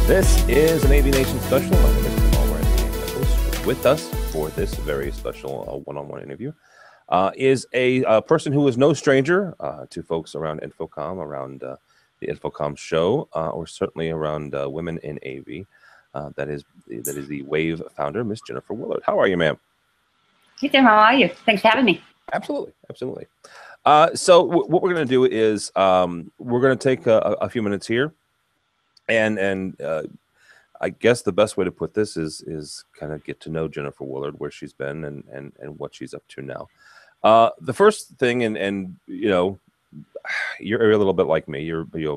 This is an AVNation special. My name is Kamal Rand. With us for this very special one-on-one interview is a person who is no stranger to folks around Infocom, around the Infocom show, or certainly around women in AV. That is the WAVE founder, Miss Jennifer Willard. How are you, ma'am? Hey, Tim, how are you? Thanks for having me. Absolutely, absolutely. So what we're going to do is we're going to take a few minutes here, and I guess the best way to put this is kind of get to know Jennifer Willard, where she's been and what she's up to now. The first thing, and you know, you're a little bit like me.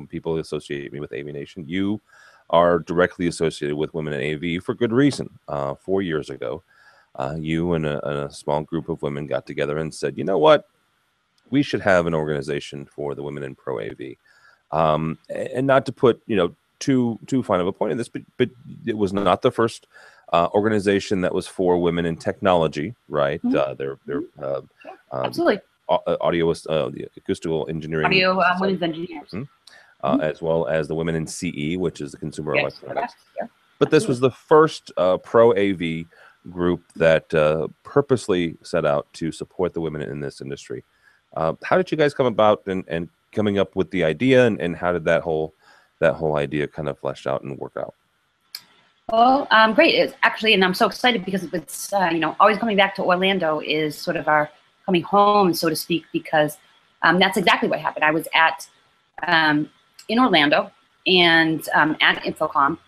People associate me with AVNation. You are directly associated with women in AV for good reason. 4 years ago, you and a small group of women got together and said, you know what, we should have an organization for the women in pro AV, and not to put too fine of a point in this, but it was not the first organization that was for women in technology, right? Mm-hmm. Absolutely. Audio, the acoustical engineering, audio women's engineers, as well as the women in CE, which is the consumer electronics. Yeah. But this was the first pro AV group that purposely set out to support the women in this industry. How did you guys come about and coming up with the idea, and how did that whole idea kind of flesh out and work out? Well, great. It's actually, and I'm so excited because it's always coming back to Orlando is sort of our coming home, so to speak, because that's exactly what happened. I was in Orlando and at Infocom,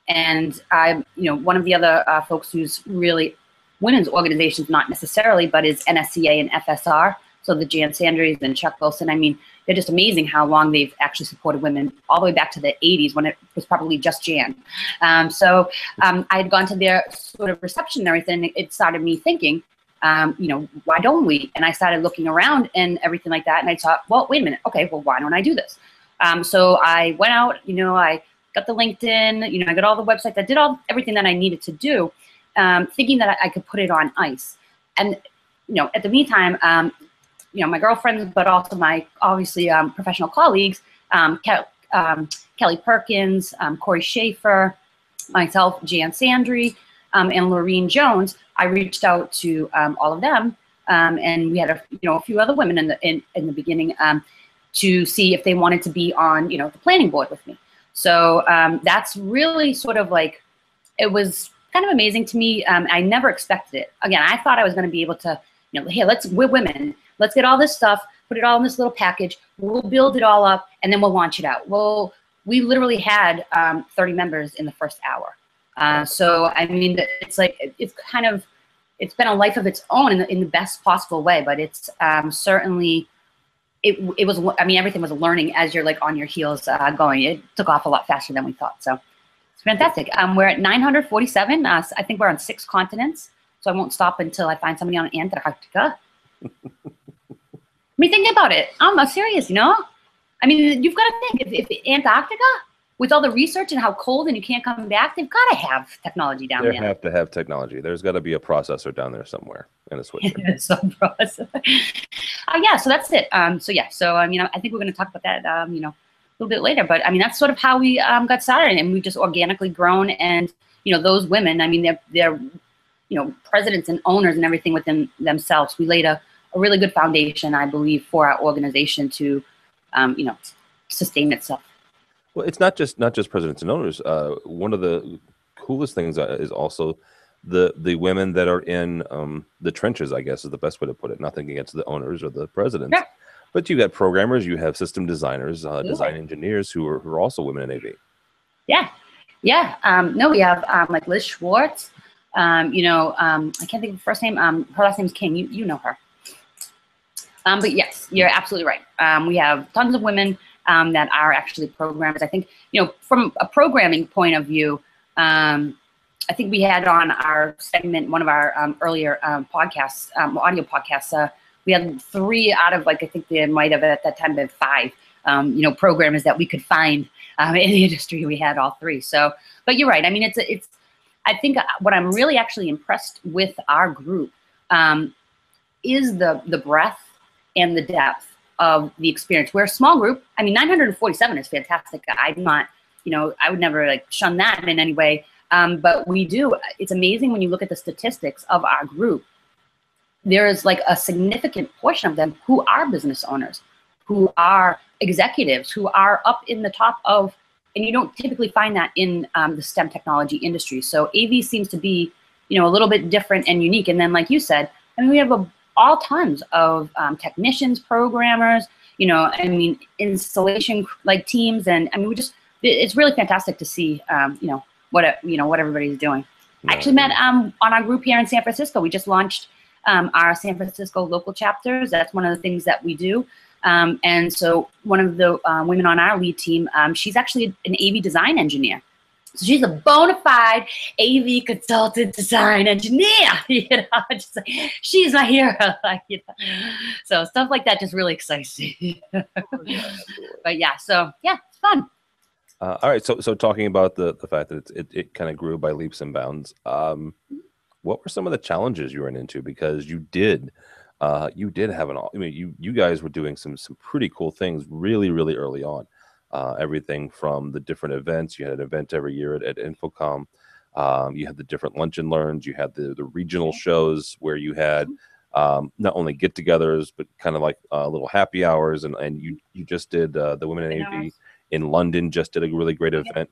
and I'm one of the other folks who's really women's organizations, not necessarily, but is NSCA and FSR. So the Jan Sandries and Chuck Wilson, I mean, they're just amazing how long they've actually supported women, all the way back to the 80s when it was probably just Jan. So I had gone to their sort of reception and everything. It started me thinking, why don't we? And I started looking around and everything like that. And I thought, well, wait a minute. Okay, well, why don't I do this? So I went out, I got the LinkedIn, I got all the websites. I did everything that I needed to do, thinking that I could put it on ice. And, at the meantime, my girlfriends, but also my obviously professional colleagues, Kelly Perkins, Corey Schaefer, myself, Jan Sandry, and Lorene Jones. I reached out to all of them, and we had a few other women in the beginning to see if they wanted to be on the planning board with me. So that's really sort of like, it was kind of amazing to me. I never expected it. Again, I thought I was going to be able to, hey, we're women. Let's get all this stuff, put it all in this little package. We'll build it all up, and then we'll launch it out. Well, we literally had 30 members in the first hour. So I mean, it's like it's been a life of its own in the best possible way. But it's certainly it was. I mean, everything was a learning as you're like on your heels going. It took off a lot faster than we thought. So it's fantastic. We're at 947. I think we're on 6 continents. So I won't stop until I find somebody on Antarctica. I mean, think about it. I'm serious, I mean, you've got to think, if Antarctica, with all the research and how cold and you can't come back, they've got to have technology down there. They have to have technology. There's got to be a processor down there somewhere and a switcher. Some processor. Yeah, so that's it. So I mean, I think we're going to talk about that, a little bit later. But I mean, that's sort of how we got started, and we've just organically grown. And those women, I mean, they're presidents and owners and everything within themselves. We laid a really good foundation, I believe, for our organization to, sustain itself. Well, it's not just presidents and owners. One of the coolest things is also the women that are in the trenches, I guess is the best way to put it. Nothing against the owners or the presidents, yeah. But you got programmers, you have system designers, design engineers who are also women in AV. Yeah. No, we have like Liz Schwartz. I can't think of her first name. Her last name is King. You know her. But yes, you're absolutely right. We have tons of women that are actually programmers. I think, from a programming point of view, I think we had on our segment, one of our earlier podcasts, audio podcasts, we had 3 out of, like, I think there might have at that time been 5, programmers that we could find in the industry. We had all 3. So, but you're right. I mean, it's. I think what I'm really actually impressed with our group is the breadth and the depth of the experience. We're a small group. I mean, 947 is fantastic. I'm not you know, I would never like shun that in any way. But we do. It's amazing when you look at the statistics of our group. There is like a significant portion of them who are business owners, who are executives, who are up in the top of, and you don't typically find that in the STEM technology industry. So AV seems to be, you know, a little bit different and unique. And then, like you said, I mean, we have all tons of technicians, programmers, you know, I mean, installation like teams, and I mean, it's really fantastic to see, you know, what everybody's doing. I actually met on our group here in San Francisco. We just launched our San Francisco local chapters. That's one of the things that we do. And so one of the women on our lead team, she's actually an AV design engineer. So she's a bona fide AV consultant design engineer. You know, just like, she's my hero. Like, you know. So stuff like that just really excites me. But yeah, so yeah, it's fun. All right, so talking about the fact that it kind of grew by leaps and bounds. What were some of the challenges you ran into? Because you did have I mean, you guys were doing some pretty cool things really early on. Everything from the different events. You had an event every year at Infocom. You had the different lunch and learns. You had the regional shows where you had not only get-togethers but kind of like little happy hours. And you just did the Women in AV in London. Just did a really great event.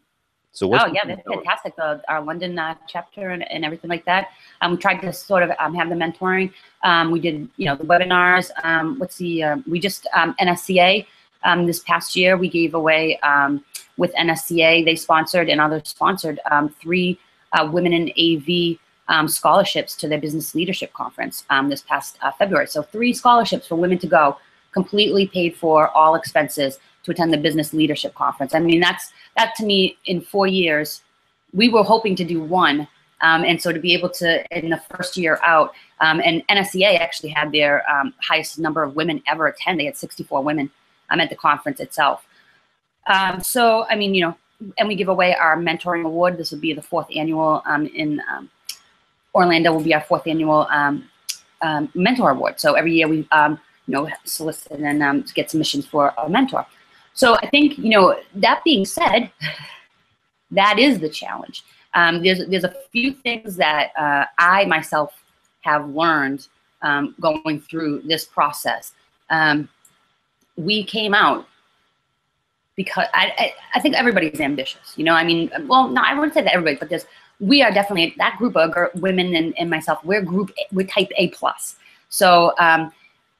So oh yeah, that's fantastic. Our London chapter and everything like that. We tried to sort of have the mentoring. We did, you know, the webinars. We just NSCA this past year we gave away with NSCA. They sponsored and others sponsored 3 Women in AV scholarships to their business leadership conference this past February. So 3 scholarships for women to go, completely paid for, all expenses, to attend the business leadership conference. I mean, that to me, in 4 years, we were hoping to do 1. And so to be able to, in the first year out, and NSCA actually had their highest number of women ever attend. They had 64 women at the conference itself. So, I mean, you know, and we give away our mentoring award. This would be the 4th annual in Orlando will be our 4th annual mentor award. So every year we, you know, solicit and get submissions for a mentor. So I think, you know, that being said, that is the challenge. There's a few things that I myself have learned going through this process. We came out because I think everybody's ambitious. You know, I mean, well, no, I wouldn't say that everybody, but we are definitely that group of women and myself. We're type A+. So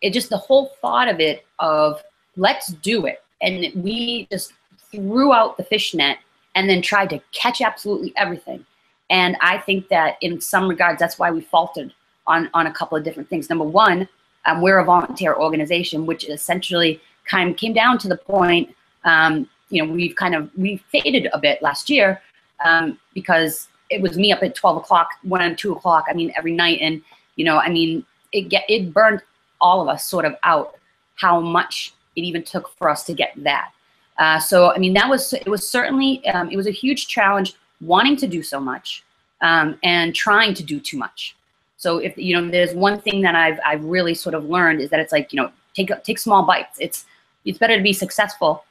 it just the whole thought of it of let's do it. And we just threw out the fishnet and then tried to catch absolutely everything. And I think that in some regards, that's why we faltered on a couple of different things. Number one, we're a volunteer organization, which essentially kind of came down to the point, you know, we faded a bit last year because it was me up at 12 o'clock, 1 and 2 o'clock, I mean, every night. And, you know, I mean, it burned all of us sort of out how much it even took for us to get that. So, I mean, it was certainly, it was a huge challenge wanting to do so much and trying to do too much. So if, you know, there's one thing that I've really sort of learned is that it's like, you know, take small bites. It's better to be successful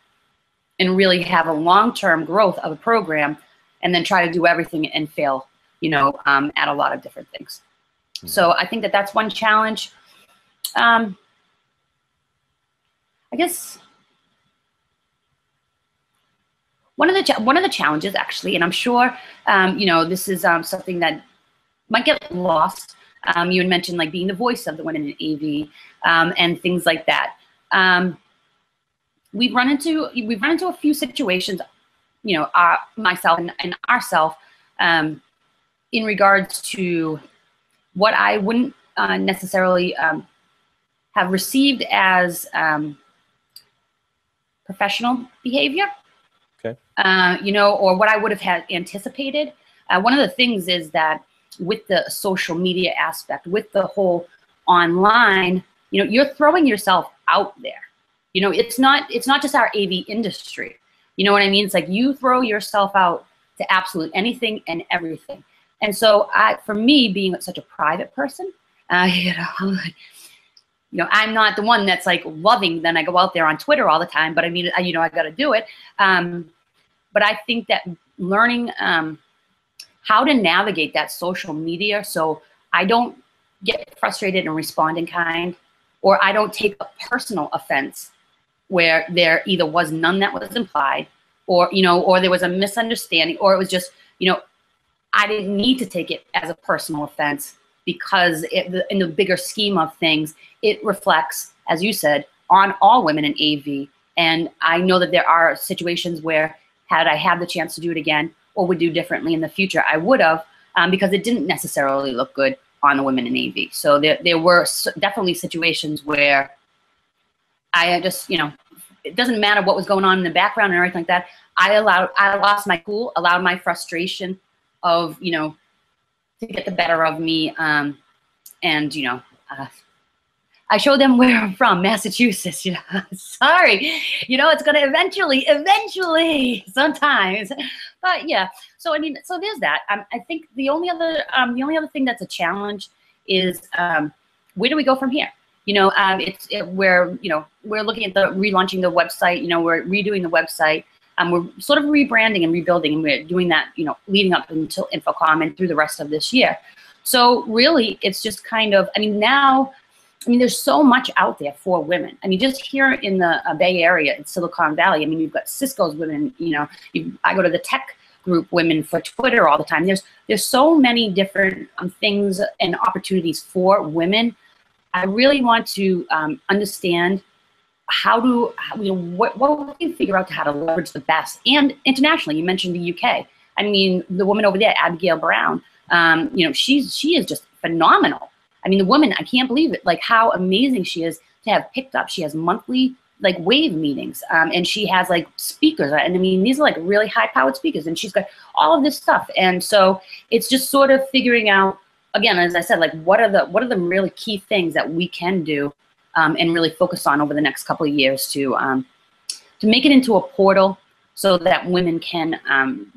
and really have a long-term growth of a program and then try to do everything and fail, you know, at a lot of different things. Mm-hmm. So I think that that's one challenge. I guess one of the challenges actually, and I'm sure, you know, this is something that might get lost. You had mentioned like being the voice of the women in AV and things like that. We've run into a few situations, you know, myself and ourselves, in regards to what I wouldn't necessarily have received as professional behavior. Okay. You know, or what I would have had anticipated. One of the things is that with the social media aspect, with the whole online, you know, you're throwing yourself out there. You know, it's not just our AV industry. You know what I mean? It's like you throw yourself out to absolute anything and everything. And so for me, being such a private person, you know, I'm not the one that's like loving, then I go out there on Twitter all the time, but I mean, you know, I got to do it. But I think that learning how to navigate that social media so I don't get frustrated and respond in kind, or I don't take a personal offense where there either was none that was implied, or, you know, or there was a misunderstanding, or it was just, you know, I didn't need to take it as a personal offense because in the bigger scheme of things, it reflects, as you said, on all women in AV. And I know that there are situations where had I had the chance to do it again or would do differently in the future, I would have, because it didn't necessarily look good on the women in AV. So there were definitely situations where I just, you know, it doesn't matter what was going on in the background and everything like that. I lost my cool, allowed my frustration of, you know, to get the better of me. And, you know, I showed them where I'm from, Massachusetts, you know, sorry, you know, it's going to eventually, sometimes, but yeah. So, I mean, so there's that. I think the only other thing that's a challenge is, where do we go from here? You know, we're looking at relaunching the website, you know, we're redoing the website. We're sort of rebranding and rebuilding, and we're doing that, you know, leading up until InfoComm and through the rest of this year. So really, it's just kind of, I mean, now, I mean, there's so much out there for women. I mean, just here in the Bay Area, in Silicon Valley, I mean, you've got Cisco's women, you know, I go to the tech group women for Twitter all the time. There's so many different things and opportunities for women. I really want to understand what we can figure out how to leverage the best. And internationally, you mentioned the UK. I mean, the woman over there, Abigail Brown, you know, she is just phenomenal. I mean, the woman, I can't believe it, like how amazing she is to have picked up. She has monthly like wave meetings, and she has like speakers. And I mean, these are like really high powered speakers, and she's got all of this stuff. And so it's just sort of figuring out, again, as I said, like what are the really key things that we can do and really focus on over the next couple of years to make it into a portal so that women can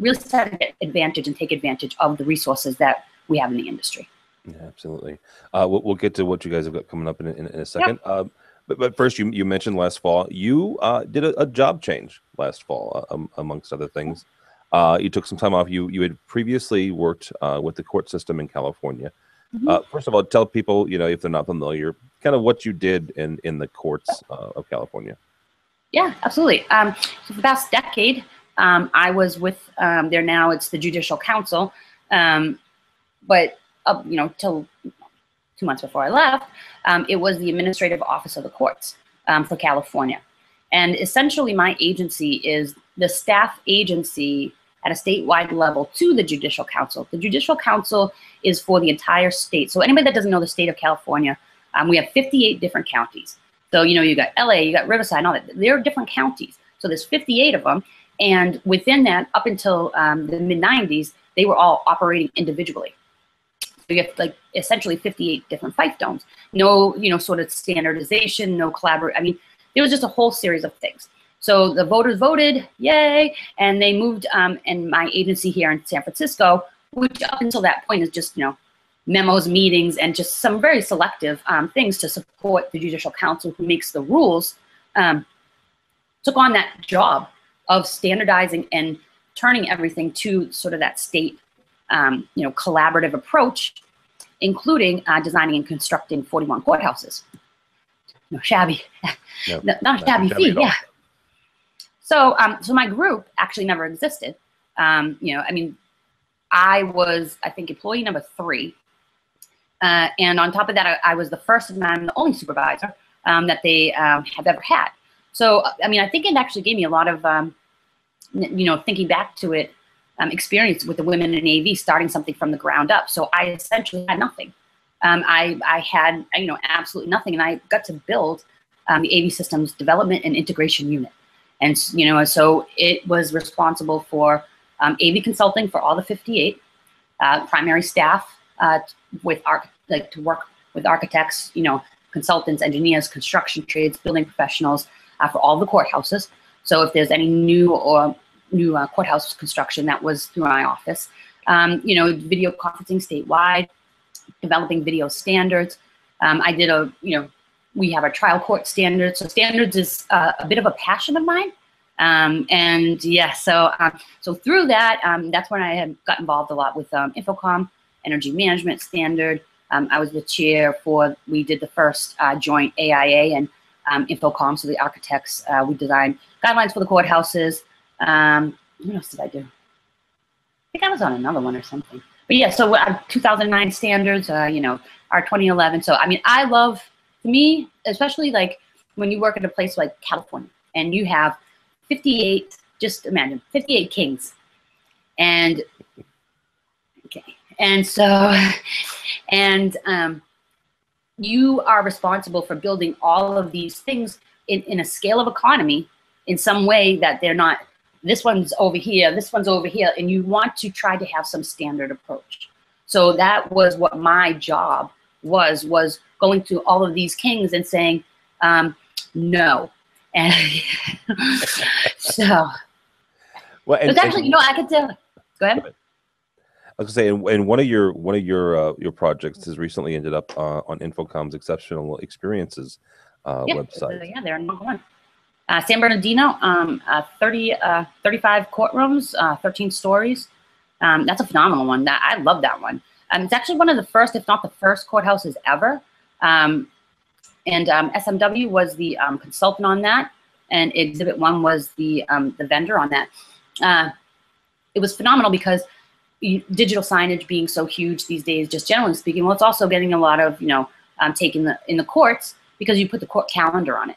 really start to get advantage and take advantage of the resources that we have in the industry. Yeah, absolutely. We'll get to what you guys have got coming up in a second. Yep. But first, you mentioned last fall, you did a job change last fall, amongst other things. You took some time off. You had previously worked with the court system in California. Mm-hmm. First of all, tell people, you know, if they're not familiar, kind of what you did in the courts of California. Yeah, absolutely. So for the past decade, I was with there now. It's the Judicial Council, but you know, till 2 months before I left, it was the Administrative Office of the Courts for California. And essentially my agency is the staff agency at a statewide level to the Judicial Council. The Judicial Council is for the entire state. So anybody that doesn't know the state of California, we have 58 different counties. So, you know, you got LA, you got Riverside, and all that. They're different counties. So there's 58 of them. And within that, up until the mid-90s, they were all operating individually. So you have like essentially 58 different fiefdoms. No, you know, sort of standardization, no collaboration. I mean, there was just a whole series of things. So the voters voted, yay, and they moved, and my agency here in San Francisco, which up until that point is just, you know, memos, meetings, and just some very selective things to support the Judicial Council who makes the rules, took on that job of standardizing and turning everything to sort of that state, you know, collaborative approach, including designing and constructing 41 courthouses. No shabby, no, not a shabby feat, yeah. So, so my group actually never existed. You know, I mean, I was, I think, employee number 3. And on top of that, I was the first and I'm the only supervisor that they have ever had. So, I mean, I think it actually gave me a lot of, you know, thinking back to it, experience with the women in AV, starting something from the ground up. So I essentially had nothing. I had, you know, absolutely nothing. And I got to build the AV Systems Development and Integration Unit. And, you know, so it was responsible for AV consulting for all the 58, primary staff with to work with architects, you know, consultants, engineers, construction trades, building professionals for all the courthouses. So if there's any new courthouse construction, that was through my office. You know, video conferencing statewide, developing video standards. I did you know, we have our trial court standards. So standards is a bit of a passion of mine. And yeah, so through that, that's when I had got involved a lot with Infocom, Energy Management Standard. I was the chair for, we did the first joint AIA and Infocom, so the architects, we designed guidelines for the courthouses. What else did I do? I think I was on another one or something. But yeah, so 2009 standards, you know, our 2011. So, I mean, I love, to me, especially like when you work at a place like California and you have 58, just imagine, 58 kings. And, okay. And so, and you are responsible for building all of these things in a scale of economy in some way that they're not, this one's over here, this one's over here, and you want to try to have some standard approach. So that was what my job was going to all of these kings and saying, no. And so, well, and, it's actually, you know, I could tell. Go ahead. I was gonna say, and one of your projects has recently ended up on Infocom's Exceptional Experiences website. Yeah, they're number one. San Bernardino, 35 courtrooms, 13 stories. That's a phenomenal one. I love that one. It's actually one of the first, if not the first, courthouses ever. And SMW was the consultant on that, and Exhibit 1 was the vendor on that. It was phenomenal because digital signage being so huge these days, just generally speaking, well, it's also getting a lot of, you know, taken in the courts because you put the court calendar on it.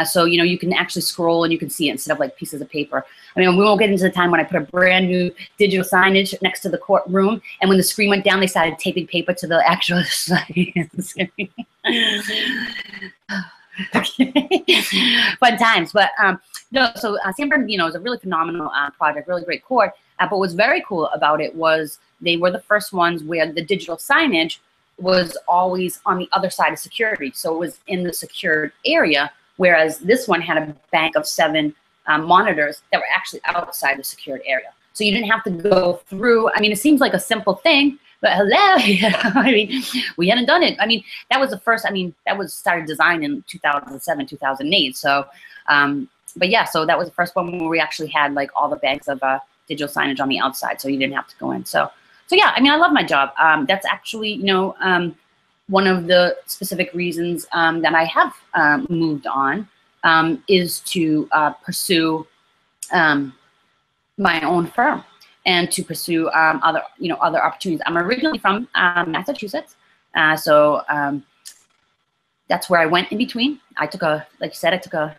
So, you know, you can actually scroll and you can see it instead of like pieces of paper. I mean, we won't get into the time when I put a brand new digital signage next to the courtroom, and when the screen went down, they started taping paper to the actual signs. Fun times. But no, so San Bernardino is a really phenomenal project, really great court. But what's very cool about it was they were the first ones where the digital signage was always on the other side of security. So it was in the secured area, whereas this one had a bank of 7 monitors that were actually outside the secured area. So you didn't have to go through. I mean, it seems like a simple thing, but hello, you know, I mean, we hadn't done it. I mean, that was the first, I mean, that was started design in 2007, 2008. So, but yeah, so that was the first one where we actually had like all the banks of digital signage on the outside, so you didn't have to go in. So yeah, I mean, I love my job. That's actually, you know, one of the specific reasons that I have moved on is to pursue my own firm and to pursue other opportunities. I'm originally from Massachusetts, so that's where I went in between. I took like you said, I took a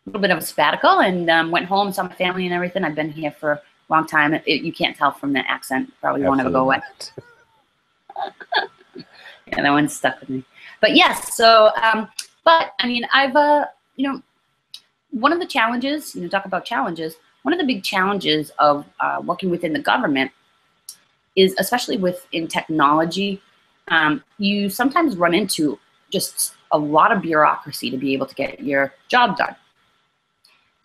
little bit of a sabbatical and went home, saw my family and everything. I've been here for a long time. You can't tell from the accent. Probably won't ever go away. Yeah, that one's stuck with me. But yes, so, but I mean, I've, you know, one of the challenges, you know, talk about challenges, one of the big challenges of working within the government is, especially within technology, you sometimes run into just a lot of bureaucracy to be able to get your job done.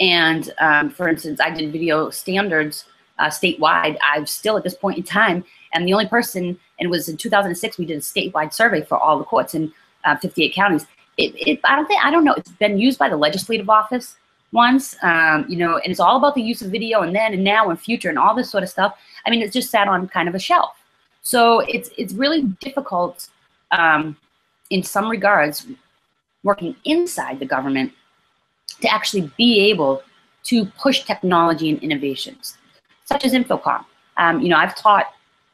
And for instance, I did video standards statewide. I'm still at this point in time, and the only person, and it was in 2006, we did a statewide survey for all the courts in 58 counties. I don't know, it's been used by the legislative office once, you know, and it's all about the use of video and then and now and future and all this sort of stuff. I mean, it's just sat on kind of a shelf. So it's really difficult in some regards, working inside the government, to actually be able to push technology and innovations, such as Infocom. You know, I've taught,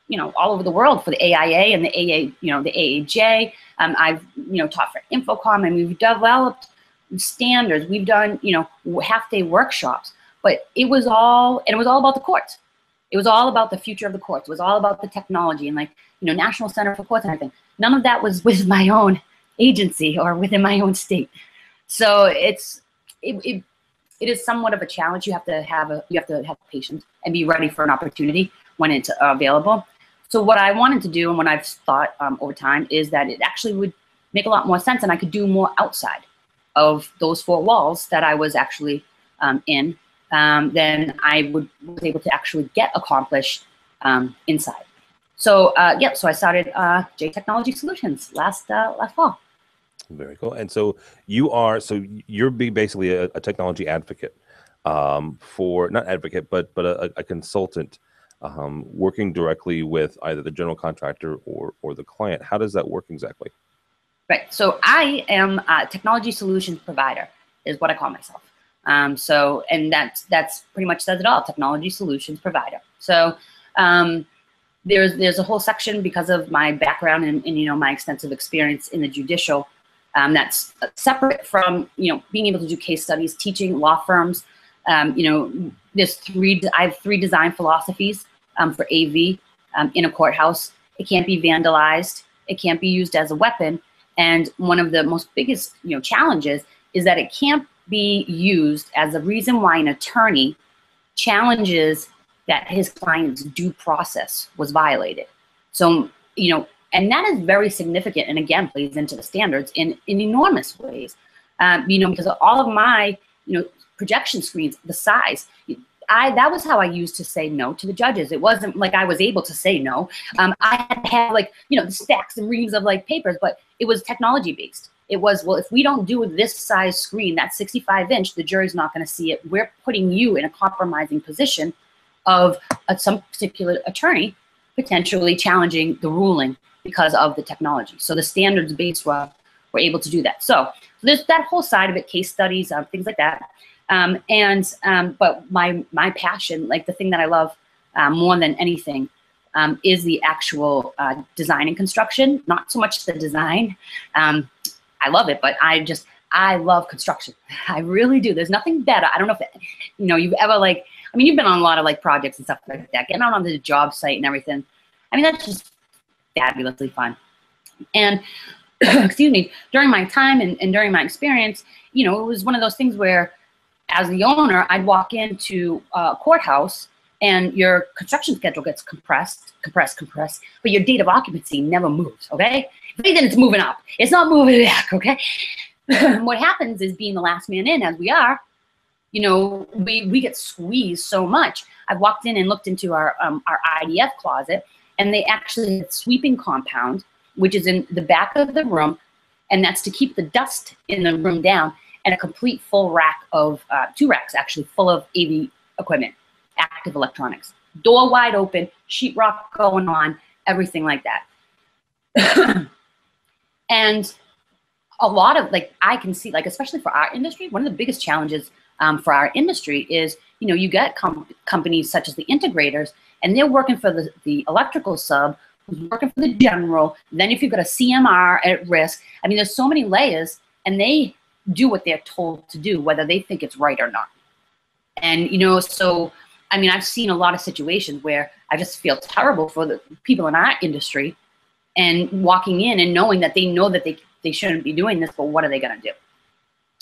you know, all over the world for the AIA and the AA, you know, the AAJ. I've, you know, taught for Infocom, and we've developed standards. We've done, you know, half-day workshops, but it was all about the courts. It was all about the future of the courts. It was all about the technology and, like, you know, National Center for Courts and everything. None of that was with my own agency or within my own state. So it is somewhat of a challenge. You have to have patience and be ready for an opportunity when it's available. So what I wanted to do, and what I've thought over time, is that it actually would make a lot more sense, and I could do more outside of those 4 walls that I was actually in, than I was able to actually get accomplished inside. So yeah, so I started J Technology Solutions last fall. Very cool. And so you're basically a technology advocate. for not advocate, but a consultant working directly with either the general contractor or the client? How does that work exactly? Right. So I am a technology solutions provider, is what I call myself. And that's pretty much says it all. Technology solutions provider. So there's a whole section because of my background and my extensive experience in the judicial. That's separate from being able to do case studies, teaching law firms. There's I have 3 design philosophies for AV in a courthouse. It can't be vandalized. It can't be used as a weapon. And one of the most biggest challenges is that it can't be used as a reason why an attorney challenges that his client's due process was violated. So, and that is very significant, and again, plays into the standards in enormous ways. Because all of my, projection screens, the size, that was how I used to say no to the judges. It wasn't like I was able to say no. I had to have stacks and reams of papers, but it was technology based. It was, well, if we don't do this size screen, that 65-inch, the jury's not going to see it. We're putting you in a compromising position of some particular attorney potentially challenging the ruling because of the technology. So the standards based were able to do that. So there's that whole side of it, case studies, things like that. But my passion, the thing that I love more than anything, is the actual design and construction. Not so much the design. I love it, but I love construction. I really do. There's nothing better. I don't know if you've ever you've been on a lot of projects and stuff like that, getting out on the job site and everything. I mean, that's just fabulously fun. And excuse me, during my time and during my experience, it was one of those things where, as the owner, I'd walk into a courthouse and your construction schedule gets compressed, but your date of occupancy never moves, okay? If anything, it's moving up. It's not moving back, okay? What happens is, being the last man in, as we are, we get squeezed so much. I've walked in and looked into our IDF closet, and they actually had sweeping compound, which is in the back of the room, and that's to keep the dust in the room down, and a complete full rack of, 2 racks actually, full of AV equipment, active electronics. Door wide open, sheetrock going on, everything like that. And a lot of, I can see, especially for our industry, one of the biggest challenges for our industry is, you get companies such as the integrators, and they're working for the electrical sub, who's working for the general. Then if you've got a CMR at risk, I mean, there's so many layers, and they do what they're told to do, whether they think it's right or not. And, so, I mean, I've seen a lot of situations where I just feel terrible for the people in our industry, and walking in and knowing that they know that they shouldn't be doing this, but what are they going to do?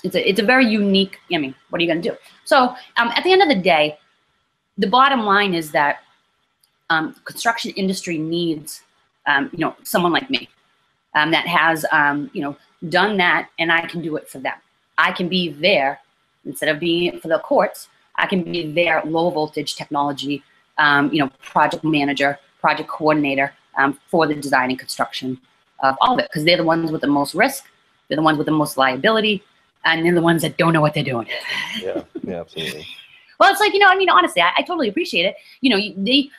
It's a very unique, I mean, what are you going to do? So at the end of the day, the bottom line is that construction industry needs, someone like me that has, done that, and I can do it for them. I can be there, instead of being for the courts, I can be their low voltage technology, project manager, project coordinator for the design and construction of all of it, because they're the ones with the most risk, they're the ones with the most liability, and they're the ones that don't know what they're doing. Yeah, absolutely. Well, it's honestly, I totally appreciate it.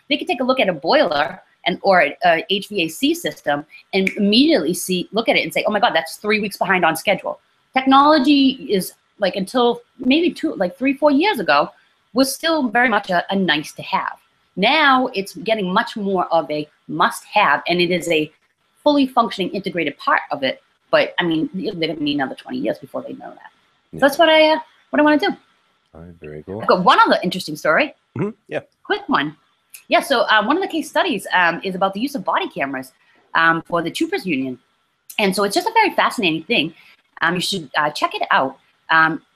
They could take a look at a boiler or a HVAC system and immediately look at it and say, oh my God, that's 3 weeks behind on schedule. Technology is until maybe 3-4 years ago was still very much a nice to have. Now it's getting much more of a must have, and it is a fully functioning integrated part of it. But I mean, they're going to need another 20 years before they know that. Yeah. So that's what I want to do. All right, very cool. I've got one other interesting story. Mm-hmm. Yeah. Quick one. Yeah, so one of the case studies is about the use of body cameras for the Troopers Union. And so it's just a very fascinating thing. You should check it out.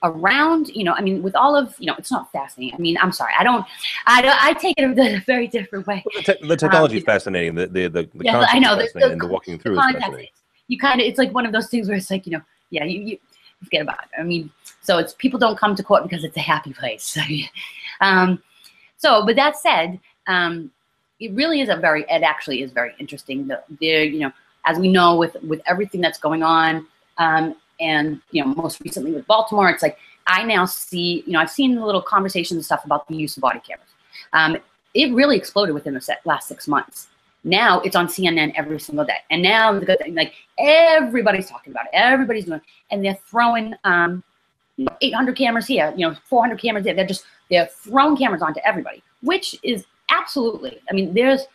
Around, I mean, with all of, it's not fascinating. I mean, I'm sorry, I take it a very different way. Well, the technology is fascinating. The yeah, I know. And the walking through is fascinating. You kind of, it's like one of those things where it's like, yeah, you forget about it. I mean, so it's, people don't come to court because it's a happy place. So, but that said, it really is it actually is very interesting. As we know, with everything that's going on, and most recently with Baltimore, it's like I now see, I've seen the little conversations and stuff about the use of body cameras. It really exploded within the last 6 months. Now it's on CNN every single day. And now the good thing, like everybody's talking about it. Everybody's doing it. And they're throwing 800 cameras here, 400 cameras there. They're throwing cameras onto everybody, which is absolutely, there's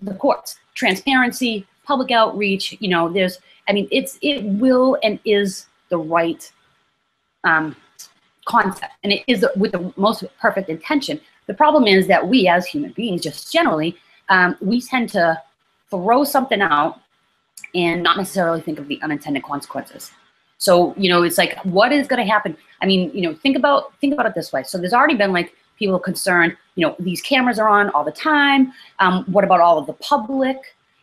the courts, transparency, public outreach, it will and is the right concept. And it is with the most perfect intention. The problem is that we as human beings, just generally, we tend to throw something out and not necessarily think of the unintended consequences. So, it's like, what is going to happen? Think about it this way. So there's already been like people concerned, these cameras are on all the time. What about all of the public?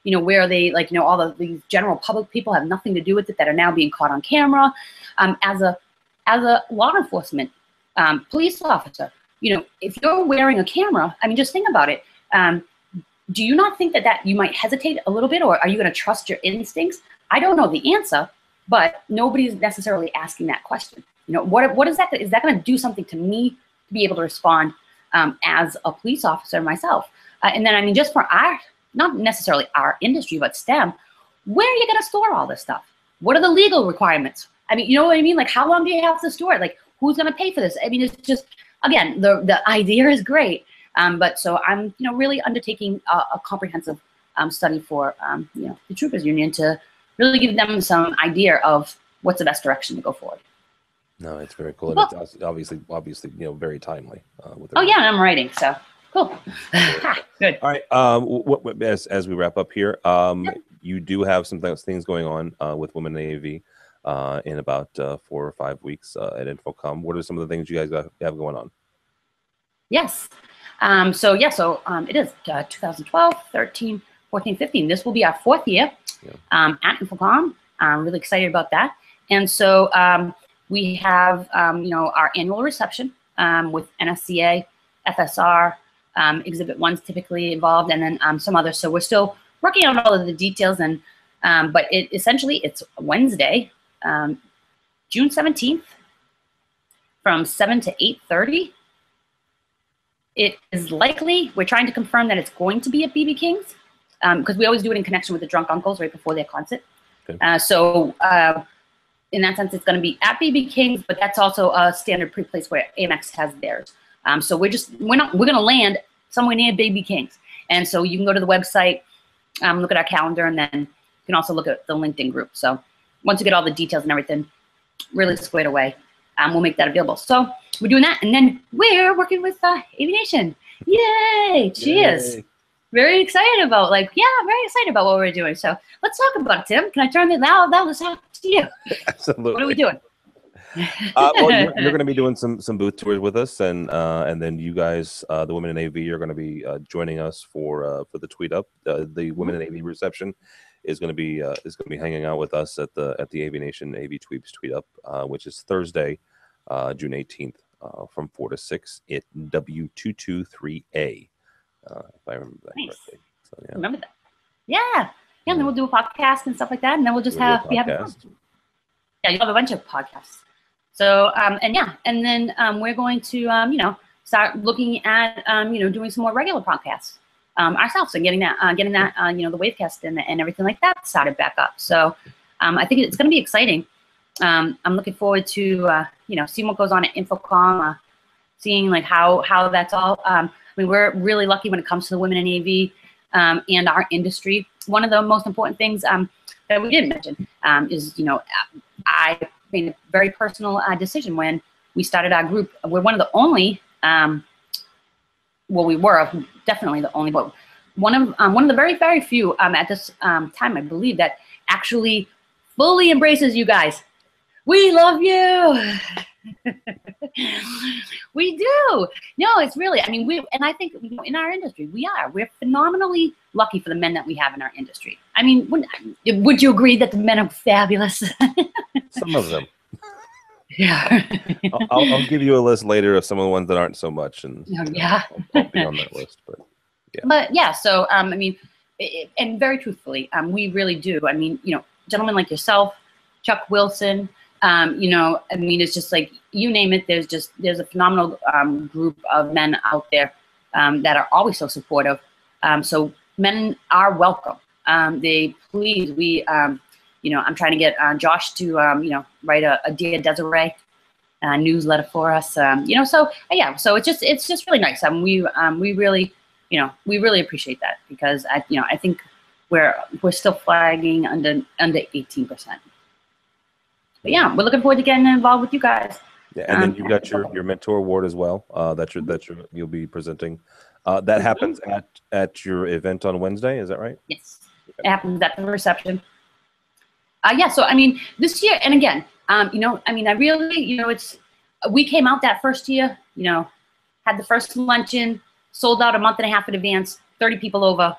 Where are they, all of these general public people have nothing to do with it that are now being caught on camera. As a law enforcement police officer, if you're wearing a camera, just think about it. Do you not think that you might hesitate a little bit, or are you going to trust your instincts? I don't know the answer, but nobody's necessarily asking that question. What is that? Is that going to do something to me to be able to respond as a police officer myself? And then, just for not necessarily our industry, but STEM, where are you going to store all this stuff? What are the legal requirements? You know what I mean? Like, how long do you have to store it? Like, who's going to pay for this? It's just, again, the idea is great. But so I'm, really undertaking a comprehensive study for, the Troopers Union to really give them some idea of what's the best direction to go forward. No, it's very cool. Well, and it's obviously, very timely. Oh yeah, I'm writing, so cool. Good. All right. As we wrap up here, you do have some things going on with Women in AV in about 4 or 5 weeks at Infocom. What are some of the things you guys have going on? Yes. So it is 2012, 13, 14, 15. This will be our 4th year at Infocom. I'm really excited about that. And so we have, our annual reception with NSCA, FSR, Exhibit 1's typically involved, and then some others. So we're still working on all of the details, and but it's Wednesday, June 17th, from 7 to 8:30. It is likely, we're trying to confirm that it's going to be at BB King's, because we always do it in connection with the Drunk Uncles right before their concert. Okay. So in that sense, it's going to be at BB King's, but that's also a standard pre-place where Amex has theirs. So we're going to land somewhere near BB King's. And so you can go to the website, look at our calendar, and then you can also look at the LinkedIn group. So once you get all the details and everything really squared away, we'll make that available. So we're doing that, and then we're working with AVNation. Yay! Cheers! Yay. Very excited about very excited about what we're doing. So let's talk about it, Tim. Can I turn it now? Let's talk to you. Absolutely. What are we doing? Well, you're going to be doing some booth tours with us, and then you guys, the Women in AV, are going to be joining us for the Tweet Up. The Women in AV reception is going to be hanging out with us at the AVNation AV Tweeps Tweet Up, which is Thursday, June 18th, from 4 to 6 at W223A. If I remember that correctly. So, yeah. Remember that? Yeah. And then we'll do a podcast and stuff like that, and then we'll just have fun. Yeah, you'll have a bunch of podcasts. So and then we're going to start looking at doing some more regular podcasts ourselves, and getting that the Wavecast and everything like that started back up. So I think it's going to be exciting. I'm looking forward to seeing what goes on at Infocom, seeing how that's all. We're really lucky when it comes to the women in AV and our industry. One of the most important things that we didn't mention is I made a very personal decision when we started our group. We're one of the only, we were definitely the only, but one of the very, very few at this time, I believe, that actually fully embraces you guys. We love you. We do. No, it's really, and I think in our industry, we're phenomenally lucky for the men that we have in our industry. Would you agree that the men are fabulous? Some of them. Yeah. I'll give you a list later of some of the ones that aren't so much, and yeah, I'll be on that list. But yeah. But yeah, so and very truthfully, we really do. Gentlemen like yourself, Chuck Wilson, You know, I mean, it's just like, you name it, there's a phenomenal group of men out there that are always so supportive. So men are welcome. Please, you know, I'm trying to get Josh to, you know, write a Dear Desiree newsletter for us. You know, so yeah, so it's just really nice. We really, you know, we really appreciate that, because you know, I think we're still flagging under 18%. But yeah, we're looking forward to getting involved with you guys. Yeah, and then you got your mentor award as well. You'll be presenting. That happens at your event on Wednesday. Is that right? Yes, it happens at the reception. Yeah, so I mean, this year, and again, you know, I mean, I really, you know, we came out that first year, you know, had the first luncheon, sold out a month and a half in advance, 30 people over,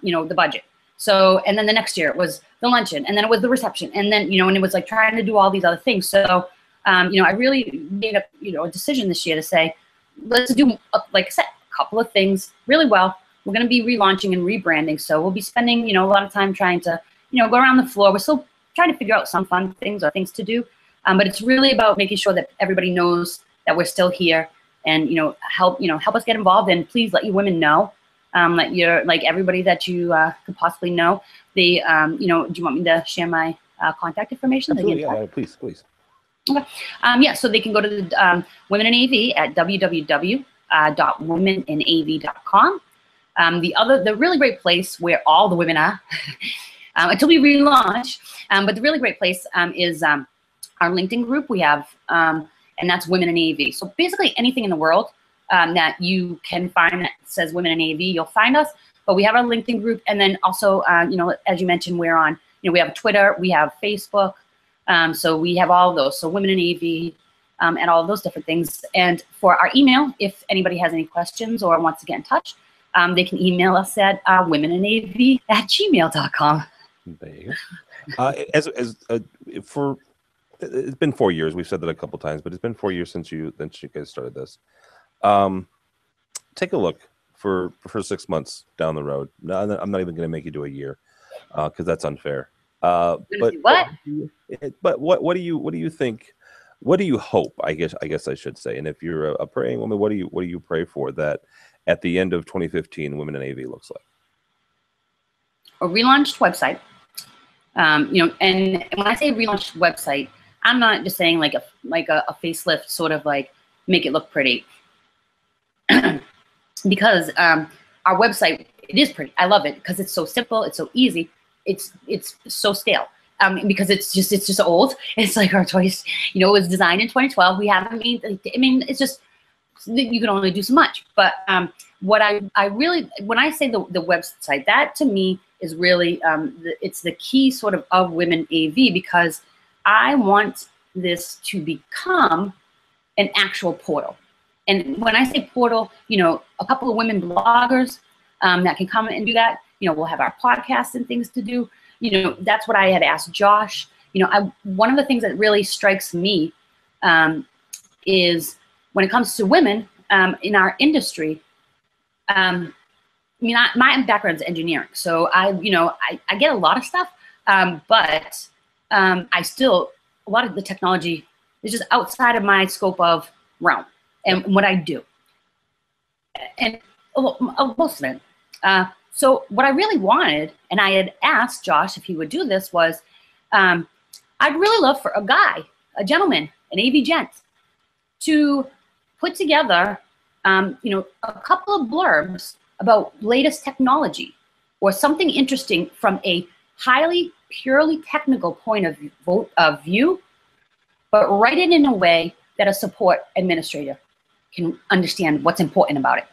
you know, the budget. So, and then the next year it was the luncheon, and then it was the reception, and then, you know, and it was like trying to do all these other things. So, you know, I really made a decision this year to say, let's do, like I said, a couple of things really well. We're going to be relaunching and rebranding, so we'll be spending, you know, a lot of time trying to, you know, go around the floor. We're still trying to figure out some fun things or things to do, but it's really about making sure that everybody knows that we're still here, and, you know, help us get involved, and please let your women know, like everybody that you could possibly know. You know, do you want me to share my contact information? Absolutely, yeah, please. Okay. Yeah, so they can go to the Women in AV at www.womeninav.com. The really great place where all the women are until we relaunch, but the really great place is our LinkedIn group. We have, and that's Women in AV. So basically anything in the world that you can find that says Women in AV, you'll find us. But we have our LinkedIn group, and then also, you know, as you mentioned, we're on, you know, we have Twitter, we have Facebook. So we have all of those. So Women in AV, and all of those different things. And for our email, if anybody has any questions or wants to get in touch, they can email us at womeninav@gmail.com. There you go. It's been 4 years. We've said that a couple times, but it's been 4 years since you guys started this. Take a look for 6 months down the road. No, I'm not even going to make you do a year, because that's unfair. But what do you think? What do you hope? I guess I should say. And if you're a praying woman, what do you pray for that at the end of 2015, Women in AV looks like? A relaunched website. You know, and when I say relaunched website, I'm not just saying like a facelift, sort of like make it look pretty. Because our website, it is pretty. I love it because it's so simple, it's so easy, it's so stale. Because it's just old. It's like our choice. You know, it was designed in 2012. We haven't made. I mean, it's just, you can only do so much. But what I really, when I say the website, that to me is really it's the key sort of Women AV, because I want this to become an actual portal. And when I say portal, you know, a couple of women bloggers that can come and do that. You know, we'll have our podcasts and things to do. You know, that's what I had asked Josh. You know, one of the things that really strikes me is when it comes to women in our industry. I mean, my background is engineering, so I get a lot of stuff, but I still, a lot of the technology is just outside of my scope of realm and what I do, and most of it. So what I really wanted, and I had asked Josh if he would do this, was I'd really love for a gentleman, an AV gent, to put together, you know, a couple of blurbs about latest technology or something interesting from a highly, purely technical point of view, but write it in a way that a support administrator can understand what's important about it.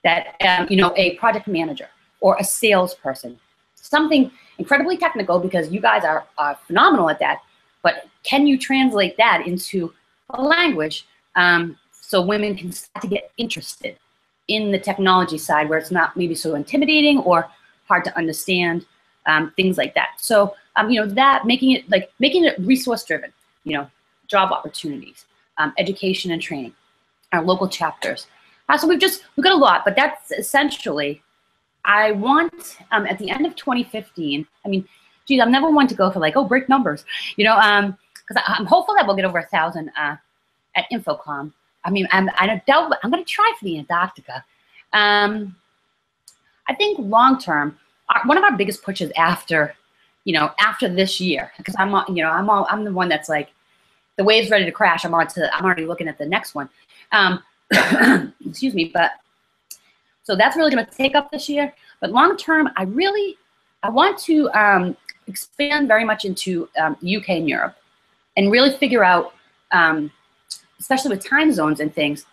That, you know, a project manager or a salesperson, something incredibly technical, because you guys are phenomenal at that, but can you translate that into a language so women can start to get interested in the technology side, where it's not maybe so intimidating or hard to understand, things like that. So, you know, that making it resource driven, you know, job opportunities, education and training, our local chapters. So we've got a lot, but that's essentially, I want, at the end of 2015, I mean, geez, I'm never one to go for like, oh, break numbers, you know, because I'm hopeful that we'll get over 1,000 at Infocom. I mean, I doubt, but I'm going to try for the Antarctica. I think long term, one of our biggest pushes after, after this year, because I'm the one that's like, the wave's ready to crash. I'm already looking at the next one. Excuse me, but so that's really going to take up this year. But long term, I want to expand very much into UK and Europe, and really figure out, especially with time zones and things.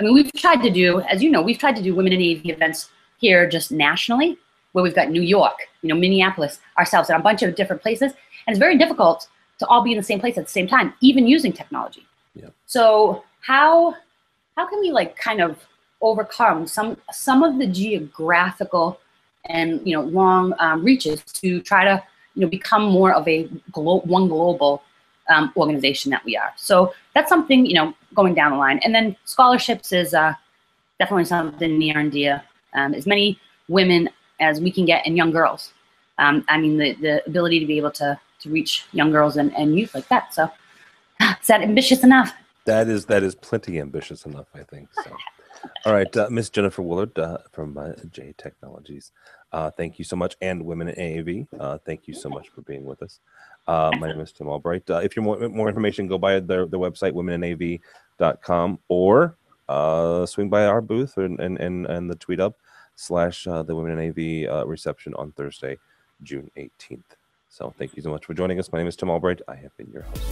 I mean, we've tried to do, as you know, we've tried to do women in AV events here just nationally, where we've got New York, Minneapolis, ourselves, and a bunch of different places. And it's very difficult to all be in the same place at the same time, even using technology. Yeah. So how can we like kind of overcome some of the geographical and long reaches to try to become more of a one global organization that we are. So that's something going down the line. And then scholarships is definitely something near and dear. As many women as we can get, and young girls. I mean, the ability to be able to reach young girls and youth like that. So is that ambitious enough? That is plenty ambitious enough, I think. So, all right, Miss Jennifer Willard from J Technologies. Thank you so much, and Women in AAV. Thank you so much for being with us. My name is Tim Albright. If you want more information, go by their website, womeninav.com, or swing by our booth and the tweet up / the Women in AV reception on Thursday, June 18th. So thank you so much for joining us. My name is Tim Albright. I have been your host.